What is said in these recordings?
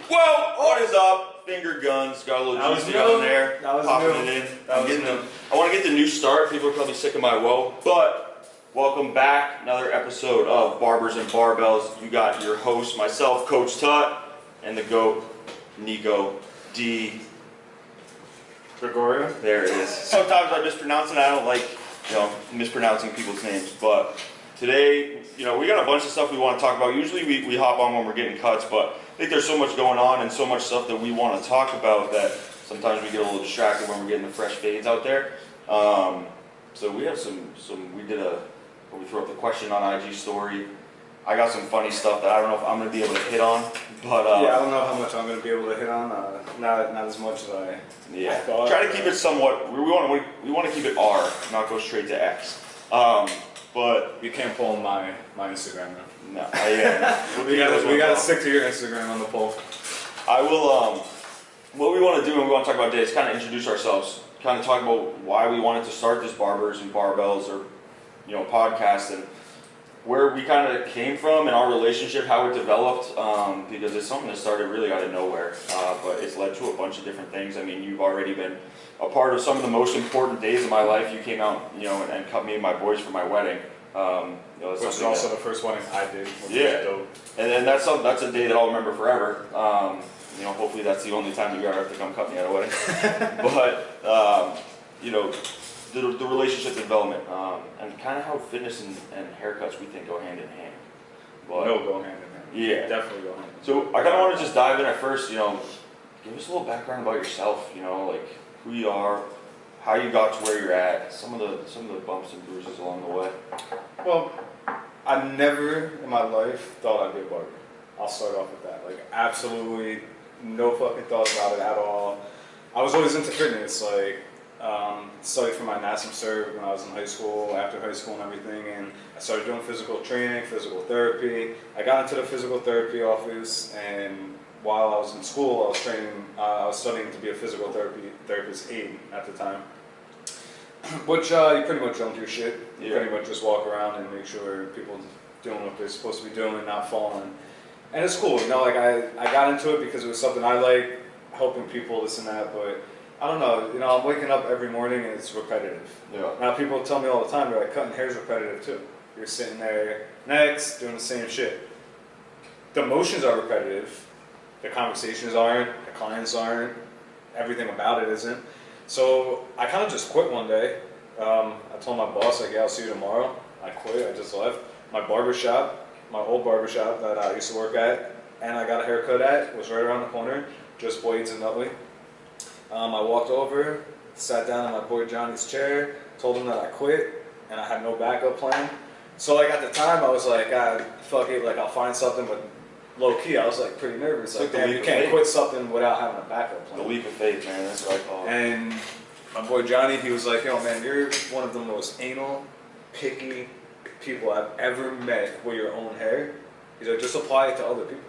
Well, what is up? Finger guns, got a little juicy on there. That was popping new. it in. I want to get the new start. People are probably sick of my woe, but welcome back. Another episode of Barbers and Barbells. You got your host, myself, Coach Tut, and the GOAT, Nico D. Gregorio. There it is. Sometimes I mispronounce it. I don't like, mispronouncing people's names, but today, we got a bunch of stuff we want to talk about. Usually we hop on when we're getting cuts, but I think there's so much going on and so much stuff that we want to talk about that sometimes we get a little distracted when we're getting the fresh fades out there. So we have we threw up the question on IG story. I got some funny stuff that I don't know if I'm going to be able to hit on, but yeah, I don't know how much I'm going to be able to hit on. Not as much as I thought. Try to keep it somewhat. We want to keep it R, not go straight to X. But you can't pull my Instagram now. No, we got to stick to your Instagram on the poll. I will. What we want to do and we want to talk about today is kind of introduce ourselves, kind of talk about why we wanted to start this Barbers and Barbells or podcast and where we kind of came from and our relationship, how it developed, because it's something that started really out of nowhere, but it's led to a bunch of different things. I mean, you've already been a part of some of the most important days of my life. You came out, and cut me and my boys for my wedding. Which is also the first wedding I did. Yeah, and that's a day that I'll remember forever. Hopefully that's the only time that you ever have to come cut me at a wedding. But the relationship development and kind of how fitness and haircuts we think go hand in hand. But, go hand in hand. Yeah, definitely go hand in hand. So I kind of want to just dive in at first. Give us a little background about yourself. Like who you are, how you got to where you're at, some of the bumps and bruises along the way. Well, I never in my life thought I'd be a barber. I'll start off with that. Like absolutely no fucking thought about it at all. I was always into fitness. Like studied for my NASM cert when I was in high school, after high school and everything, and I started doing physical training, physical therapy. I got into the physical therapy office, and while I was in school, I was studying to be a physical therapist aide at the time. Which you pretty much don't do shit. You pretty much just walk around and make sure people doing what they're supposed to be doing and not falling. And it's cool, like I got into it because it was something I like, helping people, this and that, but I don't know, I'm waking up every morning and it's repetitive. Yeah. Now people tell me all the time, they're like, cutting hair is repetitive too. You're sitting there next, doing the same shit. The motions are repetitive, the conversations aren't, the clients aren't, everything about it isn't. So I kind of just quit one day. I told my boss, like, yeah, I'll see you tomorrow. I quit, I just left. My old barbershop that I used to work at and I got a haircut at was right around the corner, just blades and nothing. I walked over, sat down in my boy Johnny's chair, told him that I quit and I had no backup plan. So like at the time I was like, fuck it, like I'll find something, but low key I was like pretty nervous. Like damn, you can't quit something without having a backup plan. The leap of faith, man, that's what I call it. And my boy Johnny, he was like, yo man, you're one of the most anal, picky people I've ever met with your own hair. He's like, just apply it to other people.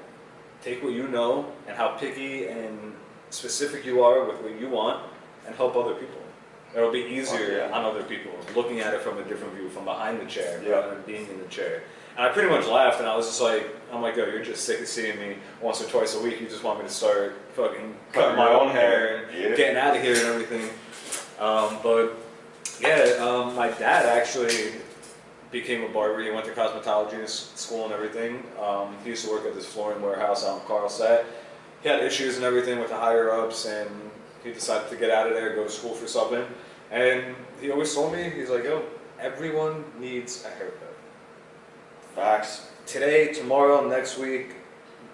Take what you know and how picky and specific you are with what you want and help other people. It'll be easier on other people, looking at it from a different view, from behind the chair, rather than being in the chair. And I pretty much laughed and I was just like, I'm like, yo, you're just sick of seeing me once or twice a week. You just want me to start fucking cutting my own hair and getting out of here and everything. My dad actually became a barber. He went to cosmetology school and everything. He used to work at this flooring warehouse out in Carlstadt. He had issues and everything with the higher ups, and he decided to get out of there, go to school for something. And he always told me, he's like, yo, everyone needs a haircut. Facts. Today, tomorrow, next week,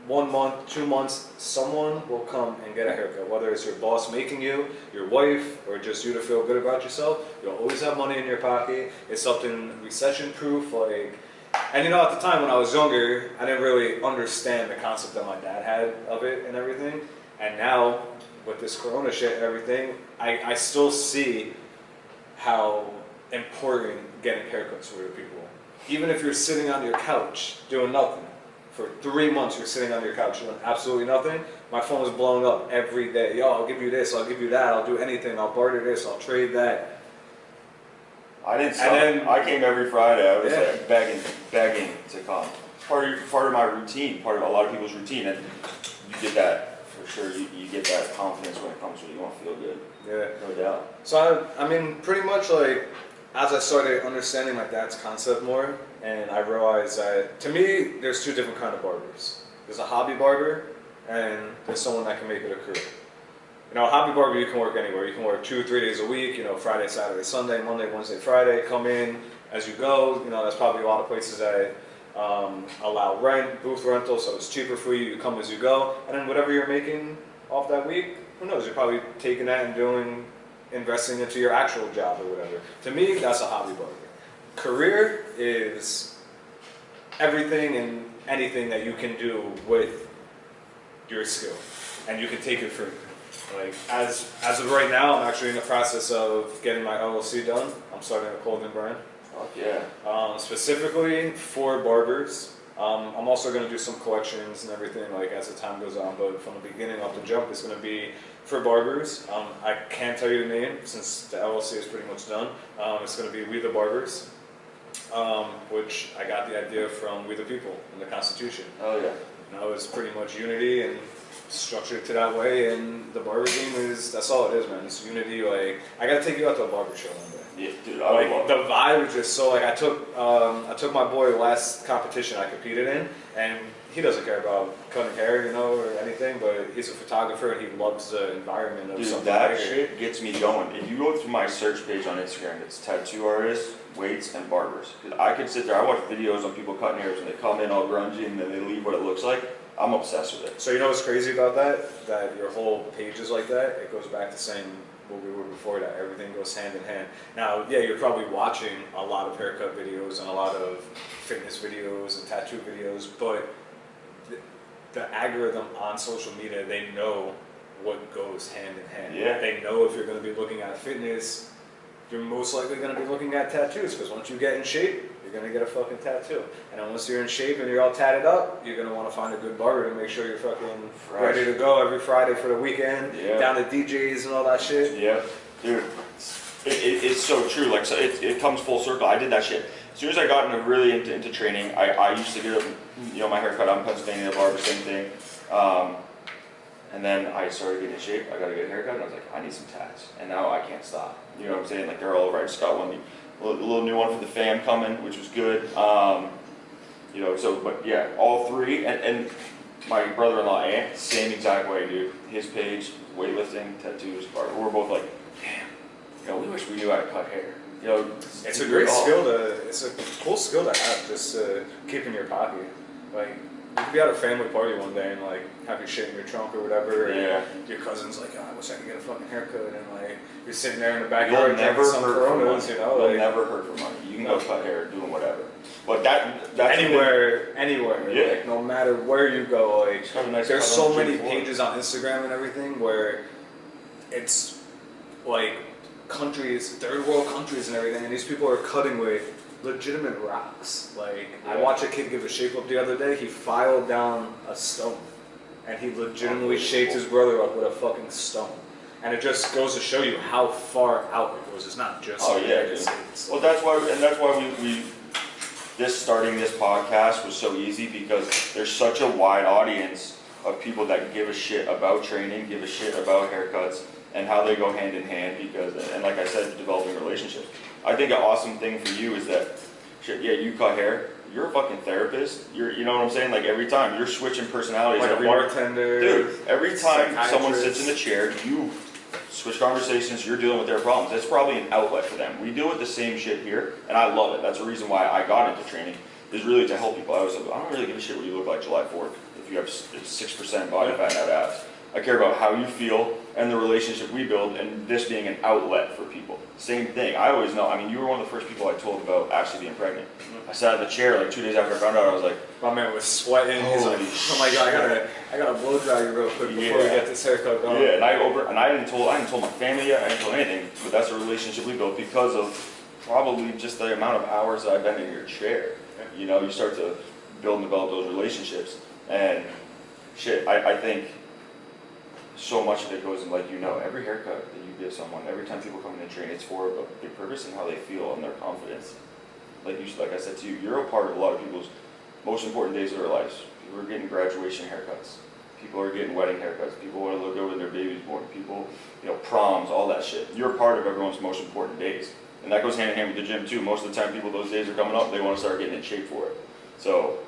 1 month, 2 months, someone will come and get a haircut. Whether it's your boss making you, your wife, or just you to feel good about yourself, you'll always have money in your pocket. It's something recession-proof, and at the time when I was younger, I didn't really understand the concept that my dad had of it and everything. And now, with this corona shit and everything, I still see how important getting haircuts for people. Even if you're sitting on your couch doing nothing. For 3 months you're sitting on your couch doing absolutely nothing. My phone is blowing up every day. Yo, I'll give you this, I'll give you that, I'll do anything, I'll barter this, I'll trade that. I didn't stop. I came every Friday. I was like begging to come. part of my routine, part of a lot of people's routine, and you get that for sure. You get that confidence when it comes to it. You want to feel good. Yeah, no doubt. So I mean, pretty much like as I started understanding my dad's concept more, and I realized that to me, there's two different kind of barbers. There's a hobby barber, and there's someone that can make it a career. You know, a hobby barber, you can work anywhere. You can work 2 or 3 days a week, you know, Friday, Saturday, Sunday, Monday, Wednesday, Friday, come in as you go. You know, there's probably a lot of places that allow booth rental, so it's cheaper for you. You come as you go, and then whatever you're making off that week, who knows? You're probably taking that and investing into your actual job or whatever. To me, that's a hobby barber. Career is everything and anything that you can do with your skill, and you can take it further. Like as of right now, I'm actually in the process of getting my LLC done. I'm starting a clothing brand. Fuck yeah. Specifically for barbers. I'm also going to do some collections and everything like as the time goes on, but from the beginning off the jump, it's going to be for barbers. I can't tell you the name since the LLC is pretty much done. It's going to be We the Barbers, which I got the idea from We the People in the Constitution. Oh yeah. You know, it's pretty much unity and structured to that way, and the barber game that's all it is, man. It's unity. Like I gotta take you out to a barber show one day. Yeah, dude, I would love the vibe is just so like I took my boy last competition I competed in, and he doesn't care about cutting hair, you know, or anything, but he's a photographer and he loves the environment of something. That like shit gets me going. If you go through my search page on Instagram, it's tattoo artists, weights, and barbers. Cause I can sit there, I watch videos on people cutting hairs and they come in all grungy and then they leave what it looks like. I'm obsessed with it. So you know what's crazy about that? That your whole page is like that. It goes back to saying what we were before, that everything goes hand in hand. Now, yeah, you're probably watching a lot of haircut videos and a lot of fitness videos and tattoo videos, but the algorithm on social media, they know what goes hand in hand. Yeah. They know if you're going to be looking at fitness, you're most likely going to be looking at tattoos, because once you get in shape, you're going to get a fucking tattoo. And then once you're in shape and you're all tatted up, you're going to want to find a good barber to make sure you're fucking ready to go every Friday for the weekend, down to DJs and all that shit. Yeah, dude, it's so true. Like, so it comes full circle. I did that shit. As soon as I got into training, I used to get, you know, my haircut out in Pennsylvania, the barber, same thing. And then I started getting in shape. I got to get a haircut, and I was like, I need some tats. And now I can't stop. You know what I'm saying? Like, they're all over. I just got one, a little new one for the fam coming, which was good. You know, so, but yeah, all three. And my brother-in-law, Ant, same exact way, dude. His page, weightlifting, tattoos, barber. We're both like, damn, you know, we wish we knew how to cut hair. You know, it's a great skill it's a cool skill to have, just to keep in your pocket. Like, you could be at a family party one day and like have your shit in your trunk or whatever. Yeah. And your cousin's like, oh, I wish I could get a fucking haircut, and like you're sitting there in the backyard You'll never drinking some Coronas, you know. You'll never hurt for money. You can go cut hair, doing whatever. But that's anywhere, yeah. like no matter where you go, like nice there's so many pages on Instagram and everything where it's like countries, third world countries and everything, and these people are cutting with legitimate rocks. Like I watched a kid give a shape up the other day. He filed down a stone, and he legitimately shaped his brother up with a fucking stone. And it just goes to show you how far out it goes. It's not just the United States. Well, that's why we starting this podcast was so easy, because there's such a wide audience of people that give a shit about training, give a shit about haircuts, and how they go hand in hand. Because, and like I said, developing relationships. I think an awesome thing for you is that, shit, yeah, you cut hair. You're a fucking therapist. You know what I'm saying? Like every time you're switching personalities. Like a bartender. Dude, every time someone sits in the chair, you switch conversations. You're dealing with their problems. That's probably an outlet for them. We deal with the same shit here, and I love it. That's the reason why I got into training, is really to help people. I was like, I don't really give a shit what you look like July 4th if you have 6% body fat and have abs. I care about how you feel and the relationship we build, and this being an outlet for people. Same thing. I always know. I mean, you were one of the first people I told about actually being pregnant. I sat in the chair like 2 days after I found out. I was like, my man was sweating. He's like, oh my god, I gotta blow dry you real quick before we get this haircut going. Yeah, and I didn't tell my family yet. I didn't tell anything. But that's a relationship we built because of probably just the amount of hours that I've been in your chair. You know, you start to build and develop those relationships, and shit. I think so much of it goes in, like, you know, every haircut that you give someone, every time people come in and train, it's for a big purpose and how they feel and their confidence. Like I said to you, you're a part of a lot of people's most important days of their lives. People are getting graduation haircuts. People are getting wedding haircuts. People want to look over their babies born. People, proms, all that shit. You're a part of everyone's most important days. And that goes hand in hand with the gym too. Most of the time people, those days are coming up, they want to start getting in shape for it. So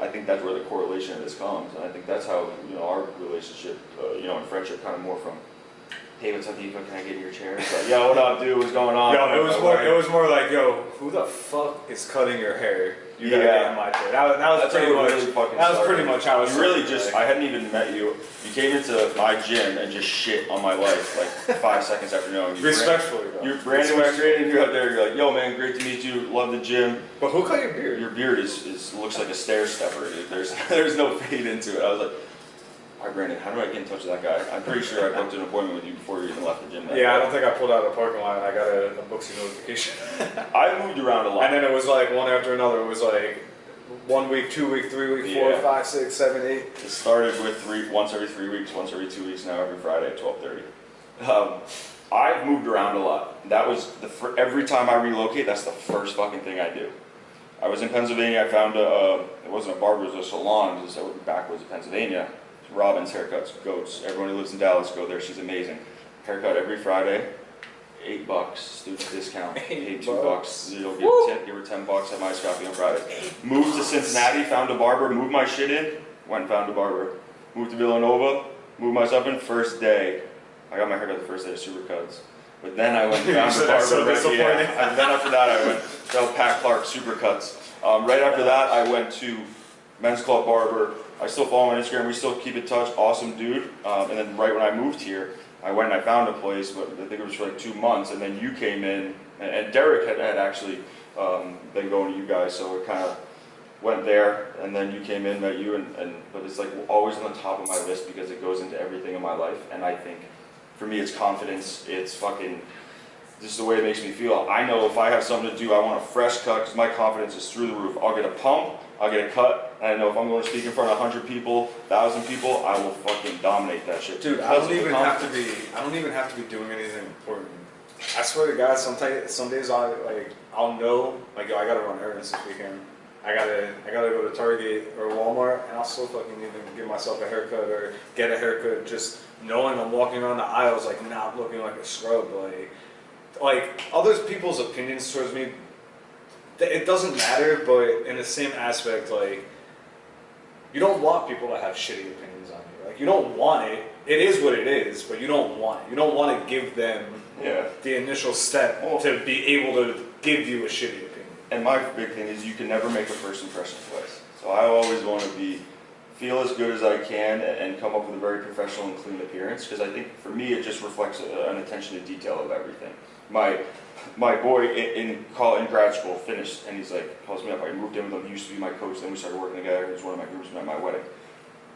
I think that's where the correlation of this comes. And I think that's how, our relationship, and friendship kind of more from, hey, what's up, Eva? Can I get in your chair? It's like, yo, what up, dude? What's going on? Yo, it was more like, yo, who the fuck is cutting your hair? You gotta get in my chair. That was pretty much how it was. You really just, I hadn't even met you. You came into my gym and just shit on my life like 5 seconds after knowing you. Respectfully, though. You're Brandon was great, and you're out there. You're like, yo, man, great to meet you. Love the gym. But who cut your beard? Your beard looks like a stair stepper, dude. There's no fade into it. I was like, all right, Brandon, how do I get in touch with that guy? I'm pretty sure I booked an appointment with you before you even left the gym. Yeah, I don't think I pulled out of the parking lot and I got a Booksy notification. I moved around a lot. And then it was like one after another. It was like 1 week, 2 week, 3 week, 4, 5, 6, 7, 8. It started with once every 3 weeks, once every 2 weeks, now every Friday at 12:30. I've moved around a lot. That was every time I relocate, that's the first fucking thing I do. I was in Pennsylvania. I found it wasn't a barber, it was a salon. It was backwoods of Pennsylvania. Robin's Haircuts, goats. Everyone who lives in Dallas, go there. She's amazing. Haircut every Friday, $8, student discount. Pay $2. You'll get a tip. Give her $10 at my Scoffy on Friday. Moved to Cincinnati, found a barber. Moved my shit in. Went and found a barber. Moved to Villanova. Moved myself in. First day, I got my haircut the first day of Supercuts. But then I went and found a barber. So disappointing. And then after that, I went to Pat Clark Supercuts. Right after that, I went to Men's Club Barber. I still follow him on Instagram. We still keep in touch. Awesome dude. And then right when I moved here, I went and I found a place, but I think it was for like 2 months. And then you came in, and Derek had actually been going to you guys, so it kind of went there. And then you came in, met you, but it's like always on the top of my list because it goes into everything in my life. And I think for me, it's confidence. It's fucking just the way it makes me feel. I know if I have something to do, I want a fresh cut because my confidence is through the roof. I'll get a pump. I'll get a cut, and I know if I'm going to speak in front of 100 people, 1,000 people, I will fucking dominate that shit. Dude, I don't even have to be doing anything important. I swear to God, some days I'll know, like, yo, I gotta run errands this weekend. I gotta go to Target or Walmart, and I'll still fucking even give myself a haircut or get a haircut, just knowing I'm walking around the aisles, like, not looking like a scrub. Like other people's opinions towards me, it doesn't matter, but in the same aspect, like, you don't want people to have shitty opinions on you. Like, you don't want it. It is what it is, but you don't want it. You don't want to give them the initial step to be able to give you a shitty opinion. And my big thing is you can never make a first impression twice. So I always want to feel as good as I can and come up with a very professional and clean appearance, because I think for me it just reflects an attention to detail of everything. My boy in grad school finished, and he's like, calls me up. I moved in with him. He used to be my coach. Then we started working together. He was one of my groomsmen at my wedding.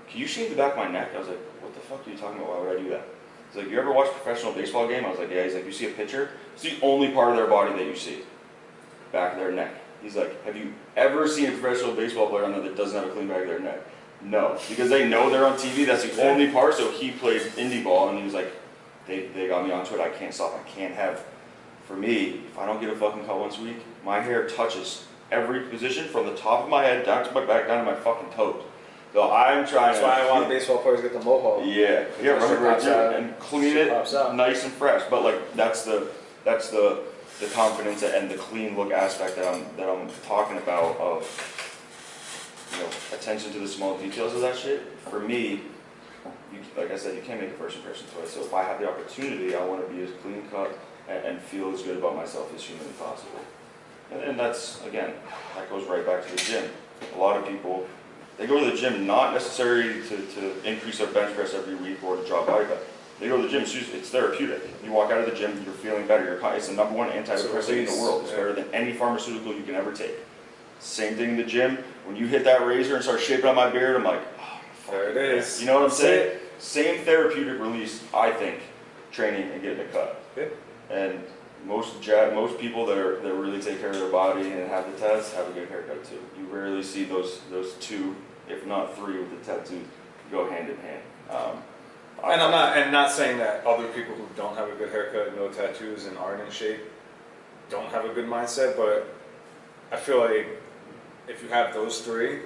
Can you shave the back of my neck? I was like, what the fuck are you talking about? Why would I do that? He's like, you ever watch a professional baseball game? I was like, yeah. He's like, you see a pitcher? It's the only part of their body that you see. Back of their neck. He's like, have you ever seen a professional baseball player on there that doesn't have a clean back of their neck? No. Because they know they're on TV. That's the only part. So he played indie ball, and he was like, they got me onto it. I can't stop. I can't have... For me, if I don't get a fucking cut once a week, my hair touches every position from the top of my head down to my back, down to my fucking toes. So I'm trying That's why a lot of baseball players get the mohawk. Yeah, and clean it nice and fresh. But like that's the confidence and the clean look aspect that I'm talking about of attention to the small details of that shit. For me, like I said, you can't make a first impression twice. So if I have the opportunity, I want to be as clean cut and feel as good about myself as humanly possible. And that's, again, that goes right back to the gym. A lot of people, they go to the gym not necessarily to increase their bench press every week or to drop body fat. They go to the gym, it's therapeutic. You walk out of the gym, you're feeling better. It's the #1 antidepressant in the world. It's better than any pharmaceutical you can ever take. Same thing in the gym. When you hit that razor and start shaping out my beard, I'm like, oh, there it is. You know what I'm saying? Same therapeutic release, I think, training and getting a cut. Yeah. And most people that really take care of their body and have the tats have a good haircut too. You rarely see those two, if not three, with the tattoos go hand in hand. And I'm not saying that other people who don't have a good haircut, no tattoos, and aren't in shape don't have a good mindset, but I feel like if you have those three,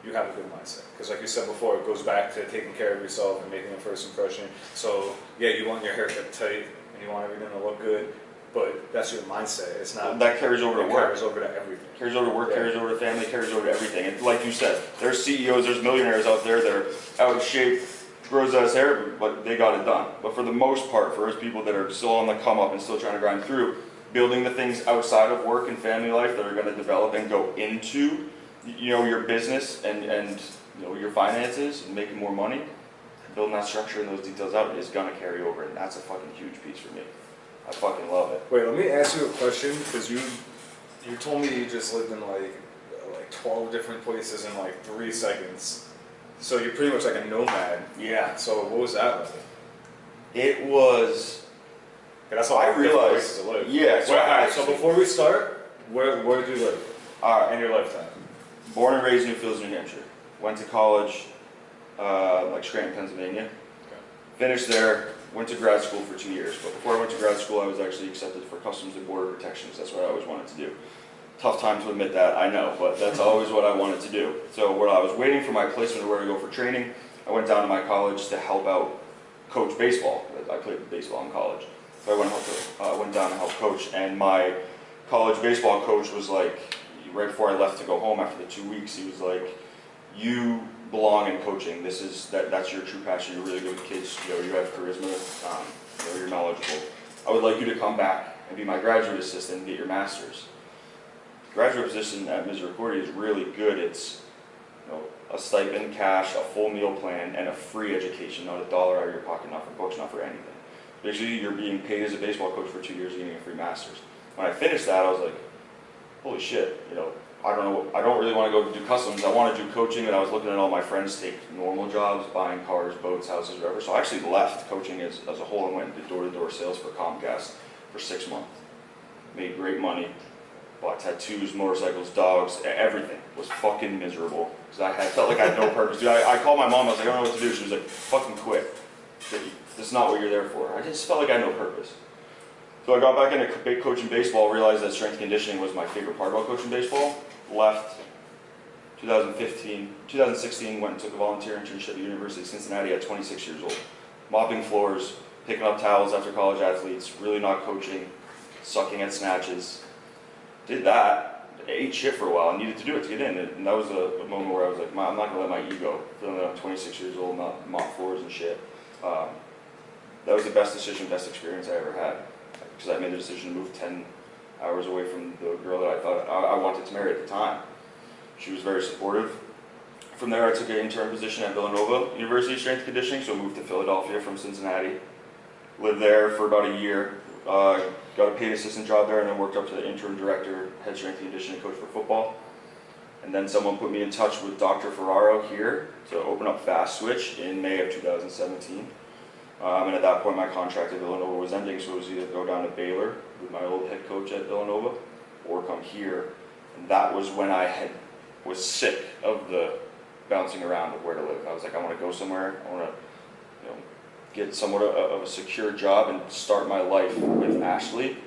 you have a good mindset. Because like you said before, it goes back to taking care of yourself and making a first impression. So yeah, you want your haircut tight and you want everything to look good, but that's your mindset. It's not. That carries over to it work. Carries over to everything. Carries over to work, Yeah. carries over to family, carries over to everything. And like you said, there's CEOs, there's millionaires out there that are out of shape, grows ass hair, but they got it done. But for the most part, for us people that are still on the come up and still trying to grind through, building the things outside of work and family life that are going to develop and go into, you know, your business and you know, your finances and making more money, building that structure and those details out is going to carry over, and that's a fucking huge piece for me. I fucking love it. Wait, let me ask you a question, because you told me you just lived in like 12 different places in like 3 seconds. So you're pretty much like a nomad. Yeah. So what was that like? It was. That's all I realized. Places to live. Yeah. So, Alright, so before we start, where did you live in your lifetime? Born and raised in Newfields, New Hampshire. Went to college, like Scranton, Pennsylvania. Okay. Finished there. Went to grad school for 2 years. But before I went to grad school, I was actually accepted for Customs and Border Protections. That's what I always wanted to do. Tough time to admit that, I know, but that's always what I wanted to do. So when I was waiting for my placement of where to go for training, I went down to my college to help out coach baseball. I played baseball in college. So I went down to help coach, and my college baseball coach was like, right before I left to go home after the 2 weeks, he was like, you belong in coaching. That's your true passion. You're really good with kids. You know, you have charisma. You know, you're knowledgeable. I would like you to come back and be my graduate assistant and get your master's. Graduate position at Misericordia is really good. It's, you know, a stipend, cash, a full meal plan, and a free education, not $1 out of your pocket, not for books, not for anything. Basically, you're being paid as a baseball coach for 2 years, getting a free master's. When I finished that, I was like, holy shit, you know, I don't really want to go do customs. I want to do coaching, and I was looking at all my friends take normal jobs, buying cars, boats, houses, whatever. So I actually left coaching as a whole and went and did door-to-door sales for Comcast for 6 months. Made great money. Bought tattoos, motorcycles, dogs, everything. Was fucking miserable. Because I felt like I had no purpose. Dude, I called my mom, I was like, I don't know what to do. She was like, fucking quit. That's not what you're there for. I just felt like I had no purpose. So I got back into coaching baseball, realized that strength and conditioning was my favorite part about coaching baseball. Left 2016, went and took a volunteer internship at the University of Cincinnati at 26 years old. Mopping floors, picking up towels after college athletes, really not coaching, sucking at snatches. Did that, ate shit for a while, and needed to do it to get in. And that was a moment where I was like, I'm not going to let my ego, feeling that I'm 26 years old, not mop floors and shit. That was the best decision, best experience I ever had. Because I made the decision to move 10 hours away from the girl that I thought I wanted to marry at the time. She was very supportive. From there, I took an intern position at Villanova University of Strength and Conditioning, so I moved to Philadelphia from Cincinnati. Lived there for about a year. Got a paid assistant job there, and then worked up to the interim director, head strength and conditioning coach for football. And then someone put me in touch with Dr. Ferraro here to open up Fast Switch in May of 2017. And at that point, my contract at Villanova was ending, so it was either go down to Baylor with my old head coach at Villanova, or come here. And that was when I was sick of the bouncing around of where to live. I was like, I want to go somewhere. I want to, you know, get somewhat of a secure job and start my life with Ashley,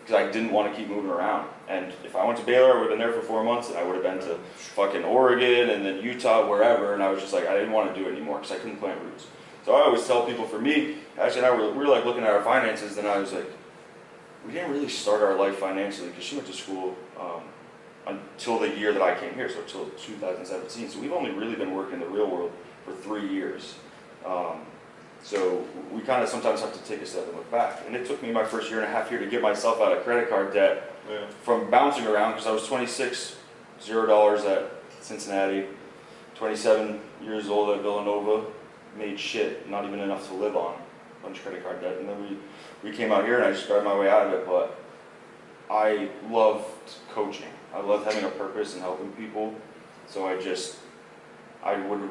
because I didn't want to keep moving around. And if I went to Baylor, I would have been there for 4 months, and I would have been to fucking Oregon and then Utah, wherever, and I was just like, I didn't want to do it anymore because I couldn't plant roots. So I always tell people, for me, Ashley and I we were like looking at our finances, and I was like, we didn't really start our life financially because she went to school until the year that I came here, so until 2017. So we've only really been working in the real world for 3 years. So we kind of sometimes have to take a step and look back. And it took me my first year and a half here to get myself out of credit card debt from bouncing around, because I was 26, $0 at Cincinnati, 27 years old at Villanova, made shit, not even enough to live on, a bunch of credit card debt. And then we came out here and I just grabbed my way out of it. But I loved coaching. I loved having a purpose and helping people. So I would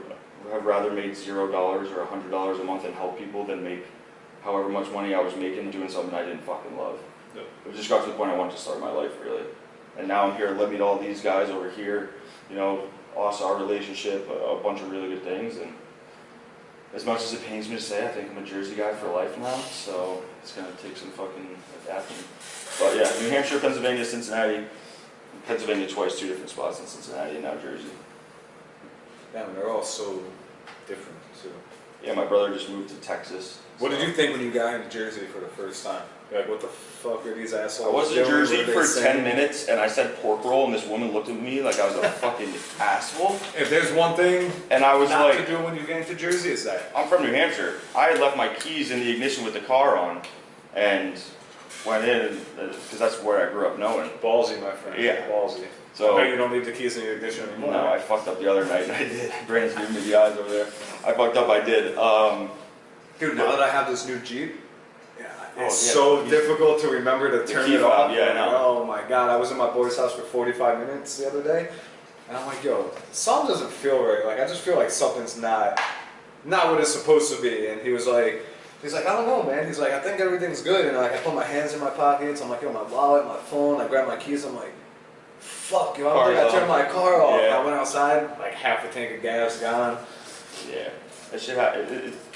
have rather made $0 or $100 a month and help people than make however much money I was making doing something I didn't fucking love. Yeah. It just got to the point I wanted to start my life, really. And now I'm here to meet all these guys over here, you know, also our relationship, a bunch of really good things. And as much as it pains me to say, I think I'm a Jersey guy for life now, so it's going to take some fucking adapting. But yeah, New Hampshire, Pennsylvania, Cincinnati. Pennsylvania twice, 2 different spots in Cincinnati, and now Jersey. Damn, they're all so different too. Yeah, my brother just moved to Texas. What did you think when you got into Jersey for the first time? You're like, what the fuck are these assholes? I was in doing? Jersey What are they for saying? 10 minutes and I said pork roll and this woman looked at me like I was a fucking asshole. If there's one thing And I was not like, to do when you get into Jersey, is that. I'm from New Hampshire. I had left my keys in the ignition with the car on and went in because that's where I grew up knowing. Ballsy, my friend. Yeah. Ballsy. So I bet you don't leave the keys in your ignition anymore. no, I fucked up the other night and I did. Brandon's giving me the eyes over there. I fucked up, I did. Dude, now that I have this new Jeep, it's yeah, so the difficult to remember to turn key it fob, off. yeah, I know. Oh my god, I was in my boy's house for 45 minutes the other day, and I'm like, yo, something doesn't feel right. Like, I just feel like something's not what it's supposed to be. And he's like, I don't know, man. He's like, I think everything's good. And like, I put my hands in my pockets. I'm like, yo, my wallet, my phone. I grab my keys. I'm like, fuck, yo, I don't think I turned my car off. Yeah. I went outside, like half a tank of gas gone. Yeah, that shit,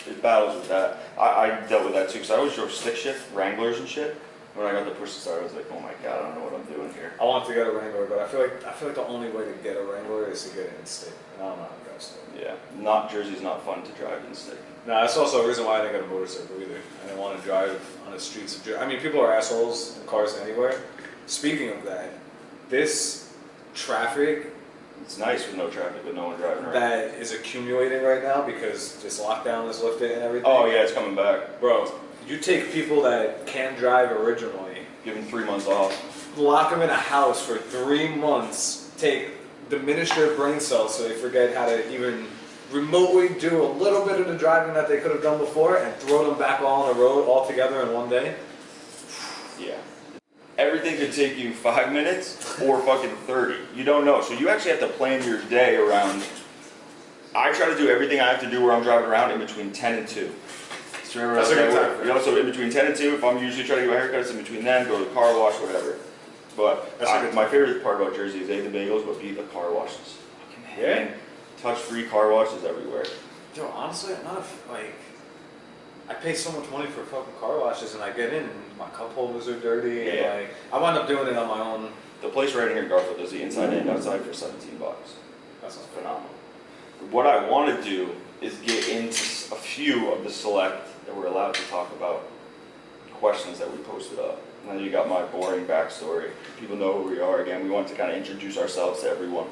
it battles with that. I dealt with that too, because I always drove stick shift, Wranglers and shit. When I got the push to start, I was like, oh my god, I don't know what I'm doing here. I want to get a Wrangler, but I feel like the only way to get a Wrangler is to get it in stick. And I'm not impressed. Yeah, Jersey's not fun to drive in stick. No, that's also a reason why I didn't get a motorcycle either. I didn't want to drive on the streets of Jersey. I mean, people are assholes in cars anywhere. Speaking of that, this traffic It's nice with no traffic, with no one driving around. that is accumulating right now because this lockdown is lifted and everything. Oh yeah, it's coming back. Bro, you take people that can drive originally, Give them 3 months off. lock them in a house for 3 months, diminish their brain cells so they forget how to even remotely do a little bit of the driving that they could have done before, and throw them back all on the road all together in one day. Yeah. Everything could take you 5 minutes or fucking 30. You don't know. So you actually have to plan your day around. I try to do everything I have to do where I'm driving around in between 10 and 2. So That's a good time for you know, so in between 10 and 2, if I'm usually trying to get my haircut, it's in between then, go to the car wash, whatever. But my favorite part about Jersey is A, the bagels, but B, the car washes. Yeah? Touch-free car washes everywhere. Yo, honestly, I'm not I pay so much money for fucking car washes, and I get in and my cup holders are dirty, and Yeah. like I wind up doing it on my own. The place right here in Garfield does the inside and outside for $17. That's not Phenomenal. What I want to do is get into a few of the select that we're allowed to talk about questions that we posted up. Now you got my boring backstory. People know who we are. Again, we want to kind of introduce ourselves to everyone.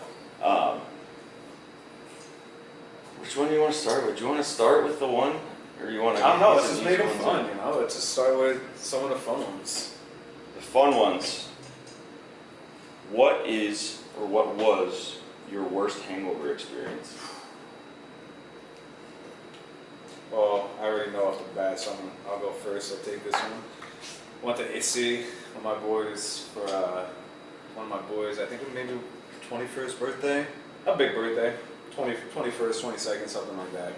Which one do you want to start with? Do you want to start with the one, or you want to? I don't know. Let's just make it fun, you know. Let's just start with some of the fun ones. The fun ones. What is or what was your worst hangover experience? Well, I already know off the bat, so I'll go first. I'll take this one. Went to AC with my boys for one of my boys. I think it was maybe 21st birthday. A big birthday. 21st, 22nd, something like that.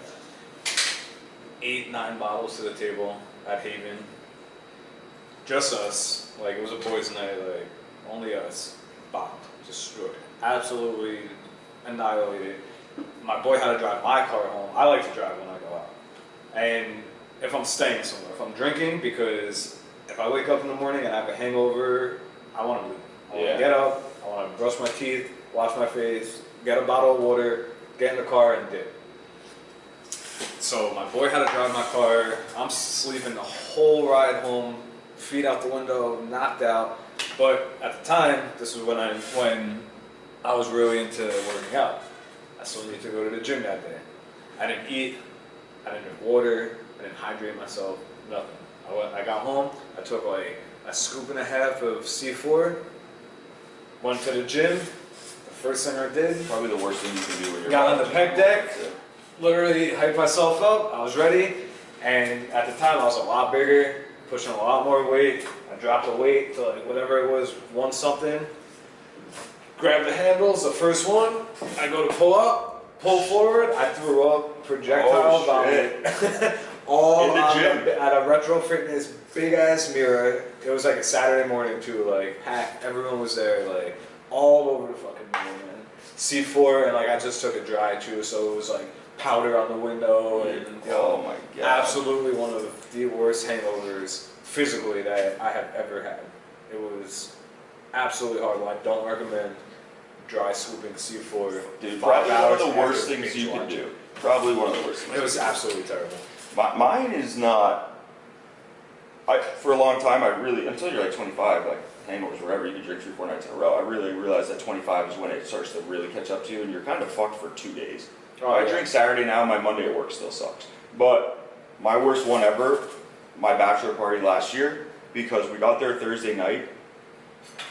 8, 9 bottles to the table at Haven. Just us. Like, it was a boys' night. Like, only us. Bombed. Destroyed. Absolutely annihilated. My boy had to drive my car home. I like to drive when I go out. And if I'm staying somewhere, if I'm drinking, because if I wake up in the morning and I have a hangover, I want to leave. I want to get up, I want to brush my teeth, wash my face, get a bottle of water, get in the car and dip. So my boy had to drive my car. I'm sleeping the whole ride home, feet out the window, knocked out. But at the time, this was when I was really into working out. I still needed to go to the gym that day. I didn't eat, I didn't drink water, I didn't hydrate myself, nothing. I got home, I took like a scoop and a half of C4, went to the gym. The first thing I did, Probably the worst thing you can do when you're got on the pec deck, literally hyped myself up, I was ready, and at the time I was a lot bigger, pushing a lot more weight. I dropped the weight to like whatever it was, 1 something. Grab the handles, the first one, I go to pull up, pull forward, I threw up projectile vomit. All in the gym at a Retro Fitness big ass mirror. It was like a Saturday morning too, like packed, everyone was there, like all over the fucking mirror, man. C4, and like I just took a dry too, so it was like powder on the window, and oh my god, absolutely one of the worst hangovers physically that I have ever had. It was absolutely horrible. I don't recommend dry scooping sea for Dude, 5 probably one of hours the after worst things binge you could watching. do. Probably one of the worst things. It was absolutely terrible. Mine is not. For a long time, I really, until you're like 25, like hangovers, wherever, you can drink 3-4 nights in a row. I really realized that 25 is when it starts to really catch up to you, and you're kind of fucked for 2 days. Oh, I yeah. drink Saturday now, my Monday at work still sucks. But my worst one ever, my bachelor party last year, because we got there Thursday night,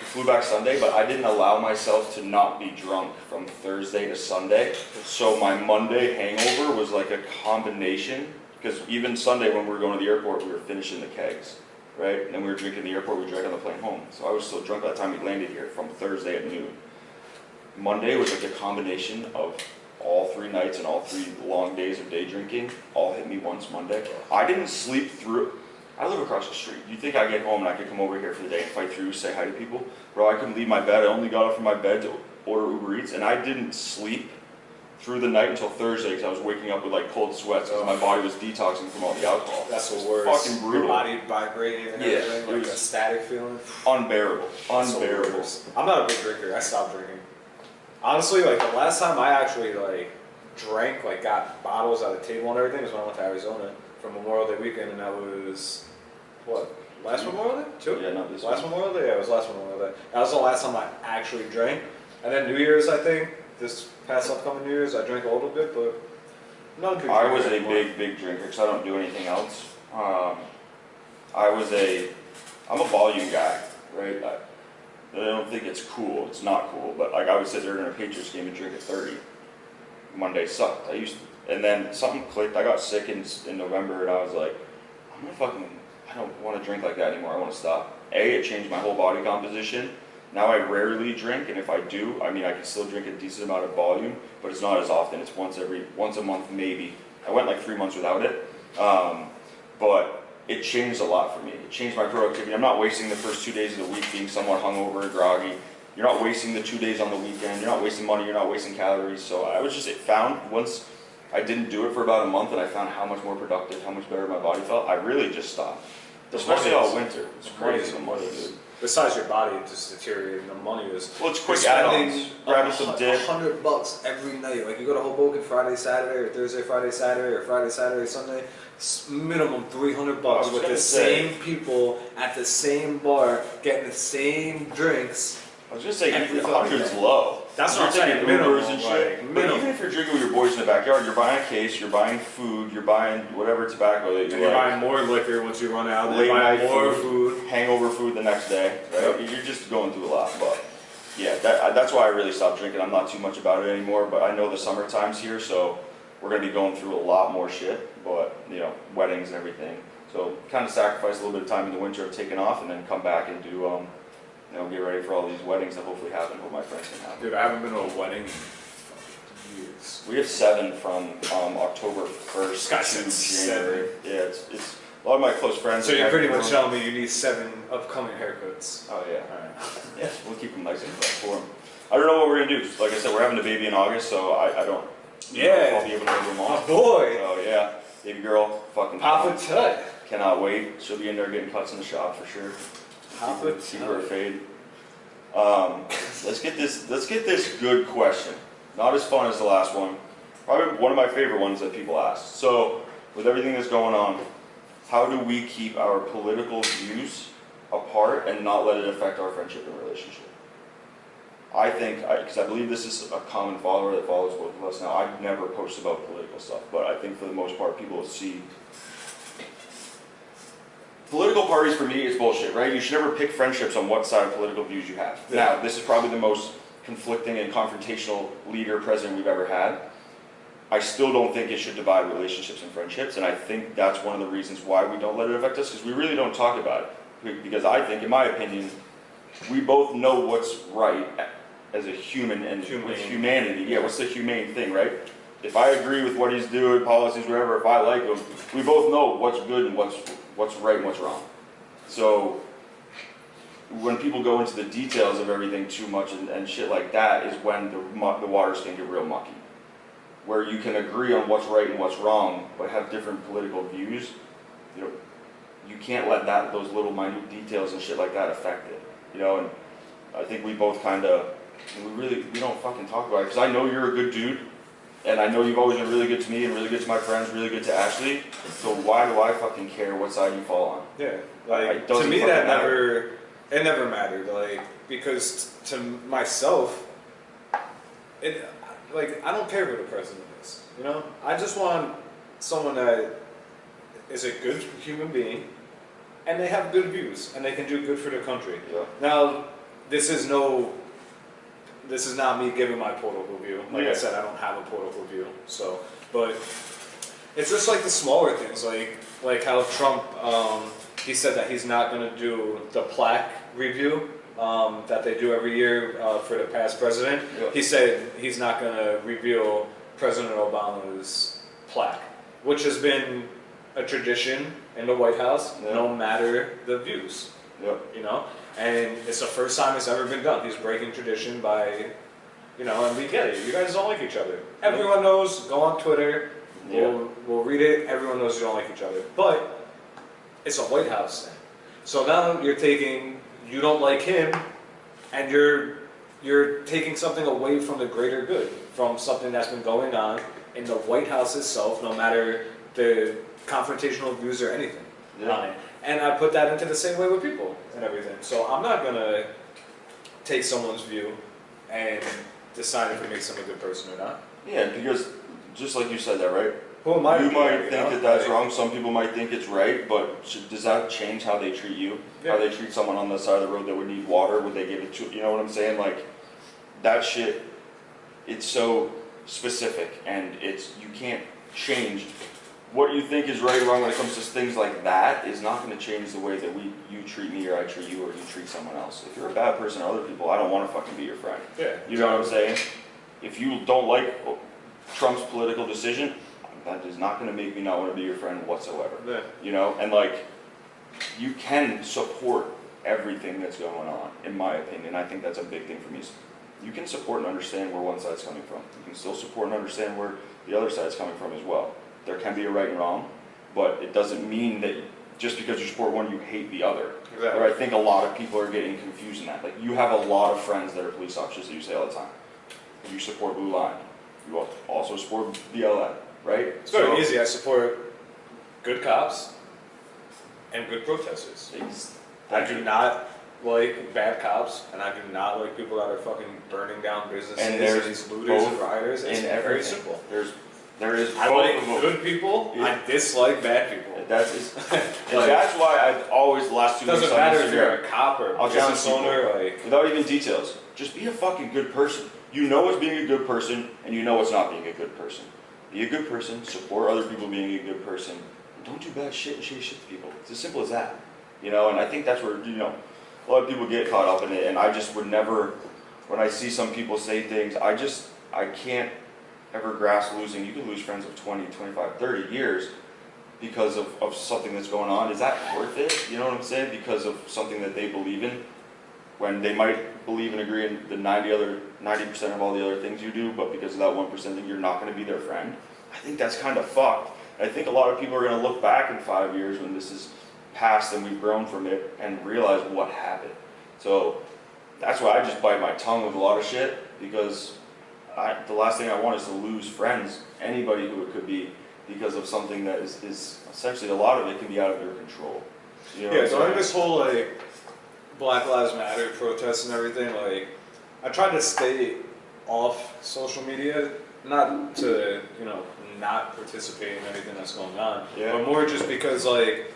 we flew back Sunday, but I didn't allow myself to not be drunk from Thursday to Sunday. So my Monday hangover was like a combination, because even Sunday when we were going to the airport, we were finishing the kegs, right? And then we were drinking in the airport, we drank on the plane home. So I was still drunk by the time we landed here from Thursday at noon. Monday was like a combination of all 3 nights and all 3 long days of day drinking, all hit me once Monday. I didn't sleep through. I live across the street. You think I get home and I could come over here for the day and fight through, say hi to people? Bro, I couldn't leave my bed. I only got up from my bed to order Uber Eats, and I didn't sleep through the night until Thursday because I was waking up with like cold sweats because my body was detoxing from all the alcohol. That's the worst. Fucking brutal. Your body vibrating and everything, it like was a static feeling. Unbearable. That's the Unbearable. worst. I'm not a big drinker. I stopped drinking. Honestly, like the last time I actually like drank, like got bottles at the table and everything was when I went to Arizona for Memorial Day weekend, and that was what? Last Memorial Day? 2? Yeah, not this Last one. Memorial Day? Yeah, it was last Memorial Day. That was the last time I actually drank. And then New Year's, I think, this past upcoming New Year's, I drank a little bit, but I'm not a big drinker I was a anymore. big drinker because I don't do anything else. I'm a volume guy, right? I don't think it's cool. It's not cool, but like I would sit there in a Patriots game and drink at 30. Monday sucked. And then something clicked. I got sick in November, and I was like, I don't want to drink like that anymore. I want to stop. It changed my whole body composition. Now I rarely drink, and if I do, I mean, I can still drink a decent amount of volume, but it's not as often. It's once a month maybe. I went like 3 months without it, but it changed a lot for me. It changed my productivity. I'm not wasting the first 2 days of the week being somewhat hungover and groggy. You're not wasting the 2 days on the weekend. You're not wasting money. You're not wasting calories. So I was just found once I didn't do it for about a month, and I found how much more productive, how much better my body felt. I really just stopped. Especially all winter. It's crazy the money, dude. Besides your body just deteriorating, the money is. Well, it's quick add-ons. Grabbing some dip. $100 every night. Like you go to Hoboken Friday, Saturday, or Thursday, Friday, Saturday, or Friday, Saturday, Sunday. Minimum $300 with the same people at the same bar getting the same drinks. I was gonna say, Every 100's fucking low. That's You're what I'm saying, taking minimum, Ubers and shit. like, But minimum. even if you're drinking with your boys in the backyard, you're buying a case, you're buying food, you're buying whatever tobacco that And you you're like. buying more liquor once you run out. Then Late you're buying night more food, food. hangover food the next day, right? Yep. You're just going through a lot, but yeah, that's why I really stopped drinking. I'm not too much about it anymore, but I know the summer time's here, so we're gonna be going through a lot more shit, but weddings and everything. So kind of sacrifice a little bit of time in the winter of taking off, and then come back and do get ready for all these weddings that hopefully happen. Hope my friends can have. Dude, I haven't been to a wedding in fucking years. We have 7 from October 1st Guys, to that's January. Yeah, it's a lot of my close friends. So are you're pretty having much them. telling me you need 7 upcoming haircuts. Oh yeah, Alright. yeah. We'll keep them nice and fresh for them. I don't know what we're gonna do. Like I said, we're having a baby in August, so I don't. know Yeah. if I'll be able to move them My off. boy, So yeah, baby girl, fucking. Papa Tut. Cannot wait. She'll be in there getting cuts in the shop for sure. Papa Keep her a Tut. fade. Let's get this good question. Not as fun as the last one. Probably one of my favorite ones that people ask. So, with everything that's going on, how do we keep our political views apart and not let it affect our friendship and relationship? I think, because I believe this is a common follower that follows both of us now. I never post about political stuff, but I think for the most part, people will see. Political parties for me is bullshit, right? You should never pick friendships on what side of political views you have. Yeah. Now, this is probably the most conflicting and confrontational leader, president we've ever had. I still don't think it should divide relationships and friendships, and I think that's one of the reasons why we don't let it affect us, because we really don't talk about it. Because I think, in my opinion, we both know what's right as a human and with humanity. Yeah, what's the humane thing, right? If I agree with what he's doing, policies, whatever, if I like him, we both know what's good and what's right and what's wrong. So when people go into the details of everything too much and shit like that is when the waters can get real mucky. Where you can agree on what's right and what's wrong, but have different political views, you can't let those little minute details and shit like that affect it. And I think we both kind of and we don't fucking talk about it, because I know you're a good dude, and I know you've always been really good to me, and really good to my friends, really good to Ashley, so why do I fucking care what side you fall on? Yeah, like, It to doesn't me fucking that matter. it never mattered, like, because to myself, like, I don't care who the president is, you know? I just want someone that is a good human being, and they have good views, and they can do good for the country. Yeah. Now, this is not me giving my political view. Like I said, I don't have a political view, so, but it's just like the smaller things, like how Trump, he said that he's not going to do the plaque review that they do every year for the past president. Yeah. He said he's not going to reveal President Obama's plaque, which has been a tradition in the White House, no matter the views. Yep. You know, and it's the first time it's ever been done. He's breaking tradition by, you know, and we get it. You guys don't like each other. Everyone knows. Go on Twitter. We'll read it. Everyone knows you don't like each other. But it's a White House thing. So now you don't like him, and you're taking something away from the greater good, from something that's been going on in the White House itself, no matter the confrontational views or anything on it. And I put that into the same way with people and everything. So I'm not gonna take someone's view and decide if it makes them a good person or not. Yeah, because just like you said that, right? Who am I? You might think that that's like, wrong. Some people might think it's right, but does that change how they treat you? Yeah. How they treat someone on the side of the road that would need water? Would they give it to you? Know what I'm saying? Like that shit. It's so specific, and you can't change. What you think is right or wrong when it comes to things like that is not going to change the way that you treat me or I treat you or you treat someone else. If you're a bad person to other people, I don't want to fucking be your friend. Yeah. You know what I'm saying? If you don't like Trump's political decision, that is not going to make me not want to be your friend whatsoever. Yeah. You know? And like, you can support everything that's going on, in my opinion. I think that's a big thing for me. You can support and understand where one side's coming from. You can still support and understand where the other side's coming from as well. There can be a right and wrong, but it doesn't mean that just because you support one, you hate the other. Exactly. Or I think a lot of people are getting confused in that. Like, you have a lot of friends that are police officers that you say all the time. You support Blue Line. You also support BLM, right? It's very easy. I support good cops and good protesters. I do not like bad cops, and I do not like people that are fucking burning down businesses And there's these looters and both rioters. It's in very everything. simple. There is I both like of them. good people. Yeah. I dislike bad people. And Like, that's why I've always, the last 2 weeks doesn't on matter if Instagram, you're a cop or a I'll challenge business owner. Like, without even details, just be a fucking good person. You know what's being a good person, and you know what's not being a good person. Be a good person, support other people being a good person, and don't do bad shit and shitty shit to people. It's as simple as that. You know, and I think that's where, you know, a lot of people get caught up in it, and I just would never, when I see some people say things, I can't ever grasp losing. You can lose friends of 20, 25, 30 years because of something that's going on. Is that worth it? You know what I'm saying? Because of something that they believe in, when they might believe and agree in the 90% of all the other things you do, but because of that 1% thing, you're not going to be their friend. I think that's kind of fucked. I think a lot of people are going to look back in 5 years when this is past and we've grown from it and realize what happened. So that's why I just bite my tongue with a lot of shit, because the last thing I want is to lose friends, anybody who it could be, because of something that is essentially, a lot of it can be out of your control. You know, yeah, so I think this whole like Black Lives Matter protests and everything, like, I try to stay off social media, not to, you know, not participate in anything that's going on, but more just because, like,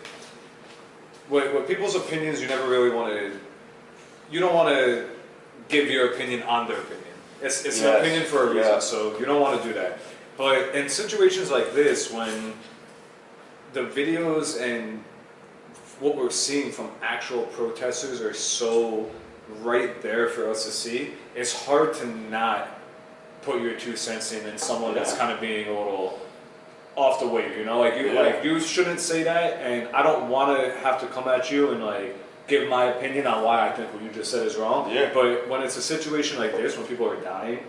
what people's opinions, you never really want to, you don't want to give your opinion on their opinion. It's an opinion for a reason, so you don't want to do that. But in situations like this, when the videos and what we're seeing from actual protesters are so right there for us to see, it's hard to not put your 2 cents in and someone that's kind of being a little off the wave, you know? Like you shouldn't say that, and I don't want to have to come at you and like give my opinion on why I think what you just said is wrong. Yeah. But when it's a situation like this, when people are dying,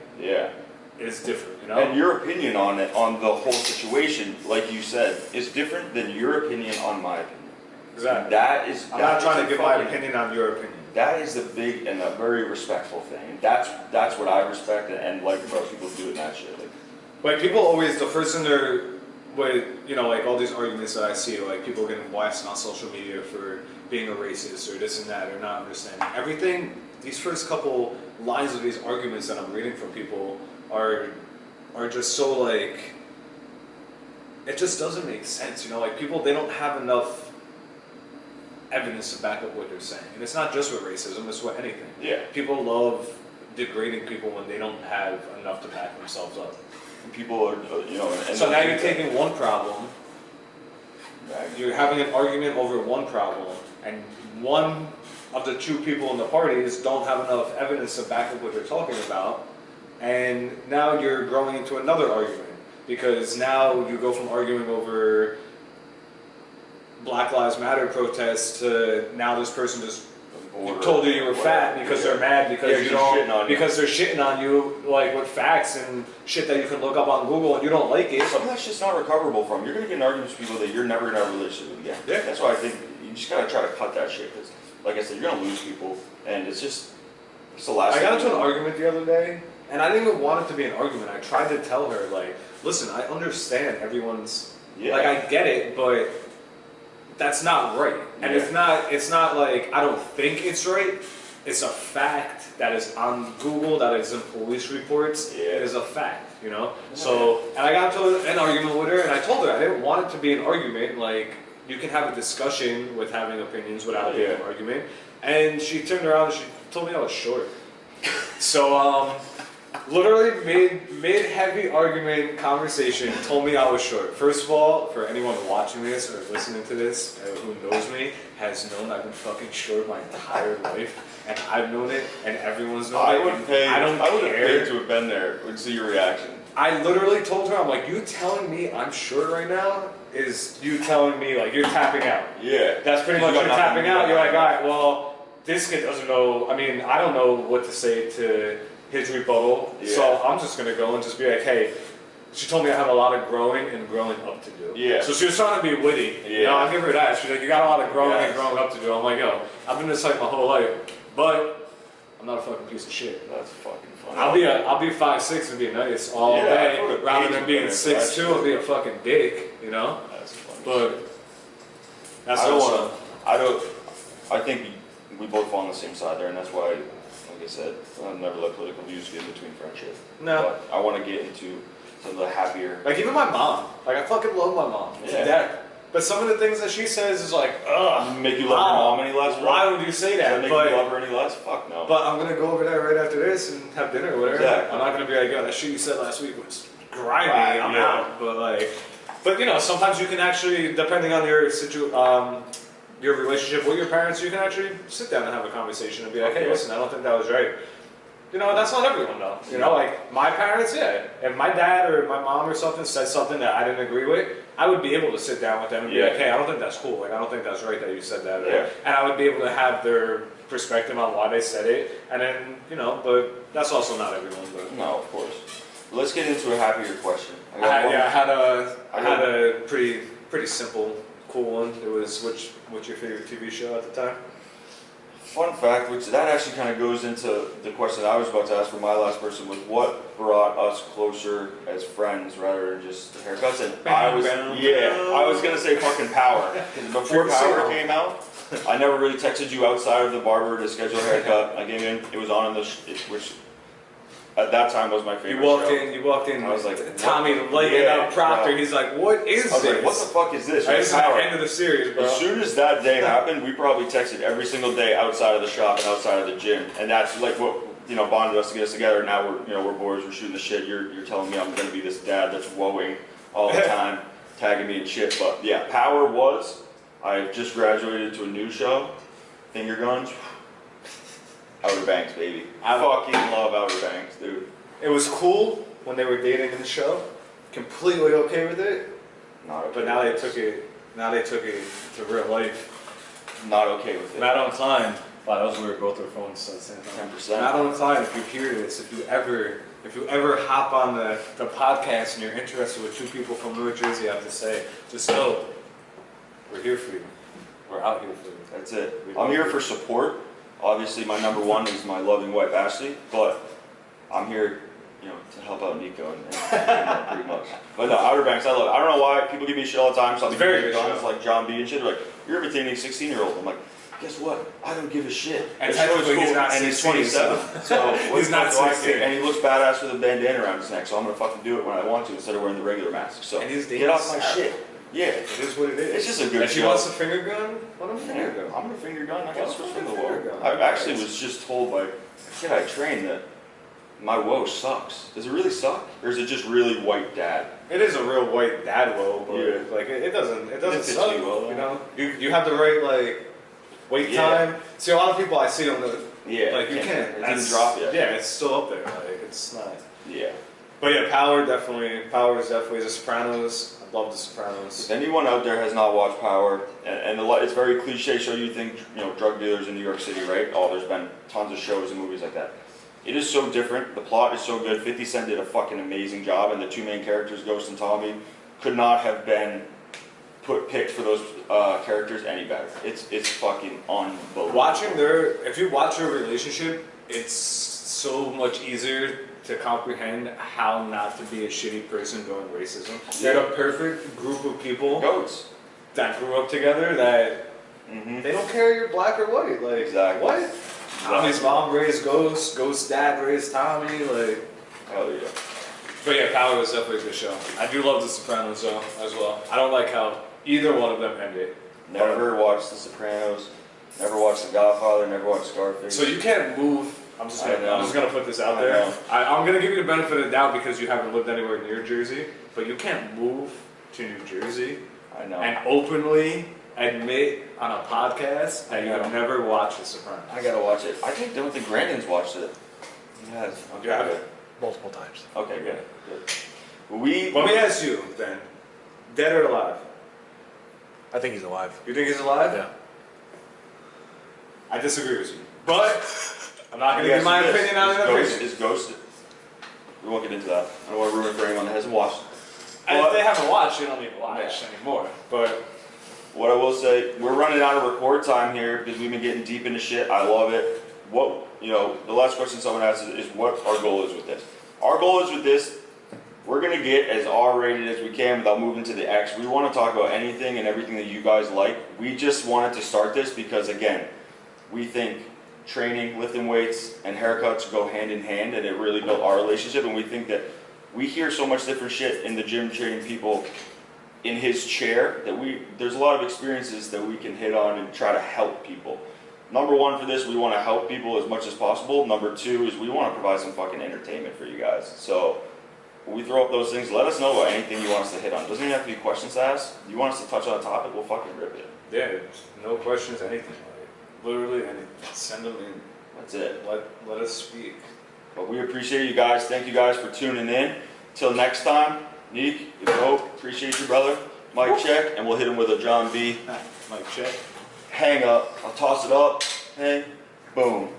it's different, you know? And your opinion on it, on the whole situation, like you said, is different than your opinion on my opinion. Exactly. I'm that not trying is to give my opinion on your opinion. That is the big and a very respectful thing. That's what I respect and like about people doing that shit. Like people always, the first thing they're, like all these arguments that I see, like people getting blasted on social media for being a racist or this and that or not understanding everything. These first couple lines of these arguments that I'm reading from people are just so like, it just doesn't make sense, like people, they don't have enough evidence to back up what they're saying. And it's not just with racism, it's with anything. Yeah. People love degrading people when they don't have enough to back themselves up. And people are, And so now you're taking one problem, you're having an argument over one problem, and one of the two people in the parties don't have enough evidence to back up what they're talking about, and now you're growing into another argument, because now you go from arguing over Black Lives Matter protests to now this person just told you were fat because they're mad because because they're shitting on you like with facts and shit that you can look up on Google and you don't like it. Some of that's just not recoverable from. You're gonna get in arguments with people that you're never gonna have a relationship with again. Yeah. That's why I think you just gotta try to cut that shit because, like I said, you're gonna lose people, and it's the last. I got into an argument the other day, and I didn't even want it to be an argument. I tried to tell her like, listen, I understand everyone's like I get it, but that's not right. And it's not like I don't think it's right. It's a fact that is on Google, that is in police reports. Yeah. It is a fact, So, and I got into an argument with her, and I told her I didn't want it to be an argument. Like, you can have a discussion with having opinions without it being an argument. And she turned around and she told me I was short. So, literally mid-heavy argument conversation told me I was short. First of all, for anyone watching this or listening to this who knows me, has known I've been fucking short my entire life. And I've known it, and everyone's known it. I would have paid to have been there and see your reaction. I literally told her, I'm like, you telling me I'm short right now is you telling me, like, you're tapping out. Yeah. That's pretty much you're tapping out. You're like, all right, well, this kid doesn't know. I mean, I don't know what to say to his rebuttal, so I'm just going to go and just be like, hey, she told me I have a lot of growing and growing up to do. Yeah. So she was trying to be witty. Yeah. I'll give her that. She's like, you got a lot of growing and growing up to do. I'm like, yo, I've been this type my whole life, but I'm not a fucking piece of shit. That's fucking funny. I'll be 5'6" and be nice all day, rather than being 6'2" and be a fucking dick, That's funny. But that's I think we both fall on the same side there, and that's why, like I said, I'll never let political views get in between friendship. No. But I want to get into some of the happier. Like even my mom. Like I fucking love my mom. Yeah. Dad. But some of the things that she says is like, ugh. Make you love your mom any less? Bro? Why would you say that? Does that make you love her any less? Fuck no. But I'm gonna go over there right after this and have dinner with her. Exactly. I'm not gonna be like, yo, that shit you said last week was grimy. I'm out. But sometimes you can actually, depending on your your relationship with your parents, you can actually sit down and have a conversation and be like, hey, listen, I don't think that was right. That's not everyone though. Like my parents, if my dad or my mom or something said something that I didn't agree with, I would be able to sit down with them and be like, hey, I don't think that's cool. Like, I don't think that's right that you said that. And I would be able to have their perspective on why they said it. And then, but that's also not everyone. But. No, of course. Let's get into a happier question. I had a pretty simple, cool one. It was, what's your favorite TV show at the time? Fun fact, which that actually kind of goes into the question I was about to ask for my last person, was what brought us closer as friends rather than just haircuts. And I was gonna say fucking Power. Before Power came out, I never really texted you outside of the barber to schedule a haircut. I came in, it was on in which at that time was my favorite You walked in. I was like, Tommy lighting up Proctor. He's like, what is this? I was like, what the fuck is this? This is the end of the series, bro. As soon as that day happened, we probably texted every single day outside of the shop and outside of the gym, and that's like what bonded us to get us together. Now we're boys, we're shooting the shit. You're telling me I'm gonna be this dad that's woeing all the time, tagging me in shit. But yeah, Power was. I just graduated to a new show, Finger Guns. Outer Banks, baby. I fucking love Outer Banks, dude. It was cool when they were dating in the show. Completely okay with it. Not okay. But now they took it. Now they took it to real life. Not okay with it. Matt on Klein. Wow, that was weird. Both our phones at the same time. 10%. Matt on Klein. If you hear this, if you ever hop on the podcast and you're interested in what two people from Newark, Jersey have to say, just know we're here for you. We're out here for That's it. I'm here for support. Obviously, my number one is my loving wife, Ashley, but I'm here, you know, to help out Nico and pretty much. But no, Outer Banks, I love it. I don't know why people give me shit all the time. So I'm very good guns show. like John B and shit. They're like, you're imitating a 16-year-old. I'm like, guess what? I don't give a shit. And The show is technically he's not and he's 16, 27. So he's not 16. And he looks badass with a bandana around his neck. So I'm gonna fucking do it when I want to instead of wearing the regular mask. So And he's get off my shit. Yeah, It is what it is. it's just a good If she show. wants a finger gun, let him finger gun. I'm gonna finger gun. I got switch from the Finger woe. gun. I actually was just told by a kid I trained that my woe sucks. Does it really suck, or is it just really white dad? It is a real white dad woe, but Yeah. like it doesn't fits suck. you well, though. You know, you have the right like wait Yeah. time. See, a lot of people I see on the Yeah, like you can't. It didn't That's- drop yet. Yeah, it's still up there. Like it's not. Yeah. But yeah, Power is definitely The Sopranos. I love The Sopranos. If anyone out there has not watched Power, and it's very cliche show, you think, you know, drug dealers in New York City, right? Oh, there's been tons of shows and movies like that. It is so different. The plot is so good. 50 Cent did a fucking amazing job, and the two main characters, Ghost and Tommy, could not have been picked for those characters any better. It's fucking unbelievable. If you watch their relationship, it's so much easier to comprehend how not to be a shitty person doing racism. They're a perfect group of people Goats. that grew up together that Mm-hmm. they don't care you're black or white. Like Exactly. what? Tommy's mom raised Ghost. Ghost's dad raised Tommy. Like, Hell yeah. but yeah, Power was definitely a good show. I do love The Sopranos though as well. I don't like how either one of them ended. Never watched The Sopranos. Never watched The Godfather. Never watched Scarface. So you can't move. I'm just I know. gonna put this out I there. know. I'm gonna give you the benefit of the doubt because you haven't lived anywhere near Jersey, but you can't move to New Jersey I know. and openly admit on a podcast that you I know. have never watched The Sopranos. I gotta watch it. Don't think Brandon's watched it. He has. Okay, You have good. it? Multiple times. Okay, good. Good. Let me ask you then, dead or alive? I think he's alive. You think he's alive? Yeah. I disagree with you, but I'm not gonna Yes, give my it is. opinion on an opinion. Is Ghost? We won't get into that. I don't want to ruin it for anyone that hasn't watched. And But if they haven't watched, you don't need to watch anymore. But what I will say, we're running out of record time here because we've been getting deep into shit. I love it. The last question someone asked is what our goal is with this. Our goal is with this, we're going to get as R-rated as we can without moving to the X. We want to talk about anything and everything that you guys like. We just wanted to start this because, again, we think training, lifting weights, and haircuts go hand in hand, and it really built our relationship. And we think that we hear so much different shit in the gym training people in his chair that there's a lot of experiences that we can hit on and try to help people. Number one for this, we want to help people as much as possible. Number two is we want to provide some fucking entertainment for you guys. So when we throw up those things, let us know about anything you want us to hit on. It doesn't even have to be questions to ask. You want us to touch on a topic, we'll fucking rip it. yeah, no questions, anything. Like, literally anything. Send them in. That's it. Let us speak. But we appreciate you guys. Thank you guys for tuning in. Till next time, Neek, appreciate you, brother. Mic check, and we'll hit him with a John B. Mike, check. Hang up. I'll toss it up. Hang. Boom.